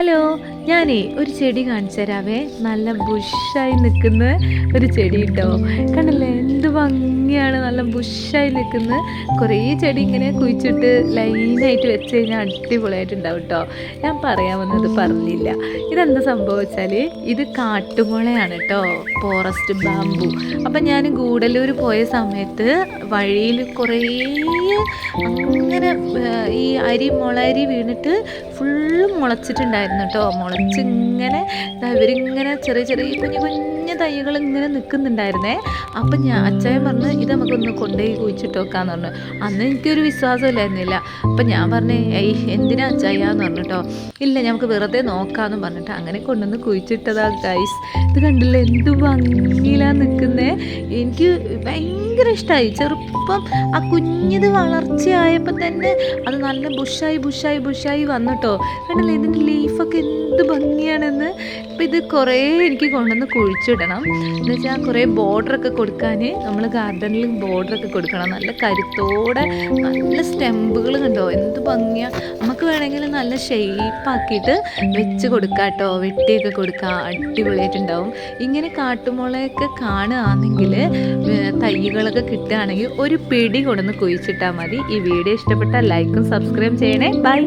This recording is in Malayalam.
ഹലോ, ഞാനേ ഒരു ചെടി കാണിച്ചു തരാവേ. നല്ല ബുഷായി നിൽക്കുന്ന ഒരു ചെടി കേട്ടോ. കണ്ടില്ലേ എന്ത് ഭംഗിയാണ്, നല്ല ബുഷായി നിൽക്കുന്ന കുറേ ചെടി ഇങ്ങനെ കുഴിച്ചിട്ട് ലൈനായിട്ട് വെച്ച് കഴിഞ്ഞാൽ അടിപൊളിയായിട്ടുണ്ടാവും കേട്ടോ. ഞാൻ പറയാൻ വന്നത് പറഞ്ഞില്ല. ഇതെന്താ സംഭവം വെച്ചാൽ ഇത് കാട്ടുമുളയാണ് കേട്ടോ, ഫോറസ്റ്റ് ബാമ്പു. അപ്പം ഞാൻ ഗൂഡല്ലൂർ പോയ സമയത്ത് വഴിയിൽ കുറേ അങ്ങനെ ഈ മുളയരി വീണിട്ട് ഫുള്ള് മുളച്ചിട്ടുണ്ടായിരുന്നു കേട്ടോ. മുളച്ചിങ്ങനെ ഇവരിങ്ങനെ ചെറിയ ചെറിയ കുഞ്ഞു കുഞ്ഞു തൈകൾ ഇങ്ങനെ നിൽക്കുന്നുണ്ടായിരുന്നേ. അപ്പം അച്ചായൻ പറഞ്ഞ് ഇത് നമുക്കൊന്ന് കൊണ്ടുപോയി കുഴിച്ചിട്ട് വെക്കാന്ന് പറഞ്ഞു. അന്ന് എനിക്കൊരു വിശ്വാസമില്ലായിരുന്നില്ല. അപ്പം ഞാൻ പറഞ്ഞേ എന്തിനാ അച്ചായാന്ന് പറഞ്ഞു കേട്ടോ. ഇല്ല നമുക്ക് വെറുതെ നോക്കാമെന്ന് പറഞ്ഞിട്ട് അങ്ങനെ കൊണ്ടുവന്ന് കുഴിച്ചിട്ടതാ ഗൈസ്. ഇത് കണ്ടില്ലേ എന്ത് ഭംഗിയിലാണ് നിൽക്കുന്നേ. എനിക്ക് ഭയങ്കര ഇഷ്ടമായി. ചെറുപ്പം ആ കുഞ്ഞിത് വളർച്ചയായപ്പോൾ തന്നെ അത് നല്ല ബുഷായി വന്നിട്ടോ. കണ്ടില്ലേ ഇതിൻ്റെ ലീഫൊക്കെ എന്ത് ഭംഗിയാണെന്ന്. അപ്പം ഇത് കുറേ എനിക്ക് കൊണ്ടുവന്ന് കുഴിച്ചിടണം. എന്ന് വെച്ചാൽ കുറേ ബോർഡറൊക്കെ കൊടുക്കാൻ, നമ്മൾ ഗാർഡനിൽ ബോർഡറൊക്കെ കൊടുക്കണം. നല്ല കരുത്തോടെ നല്ല സ്റ്റെമ്പുകൾ കണ്ടോ എന്ത് ഭംഗിയാണ്. നമുക്ക് വേണമെങ്കിൽ നല്ല ഷെയ്പ്പാക്കിയിട്ട് വെച്ച് കൊടുക്കാം കേട്ടോ, വെട്ടിയൊക്കെ കൊടുക്കാം, അടിപൊളിയായിട്ടുണ്ടാവും. ഇങ്ങനെ കാട്ടുമുളയൊക്കെ കാണുകയാണെങ്കിൽ തൈകളൊക്കെ കിട്ടുകയാണെങ്കിൽ ഒരു പിടി കൊണ്ടുവന്ന് കുഴിച്ചിട്ടാൽ മതി. ഈ വീഡിയോ ഇഷ്ടപ്പെട്ടാൽ ലൈക്കും സബ്സ്ക്രൈബ് ചെയ്യണേ. ബൈ.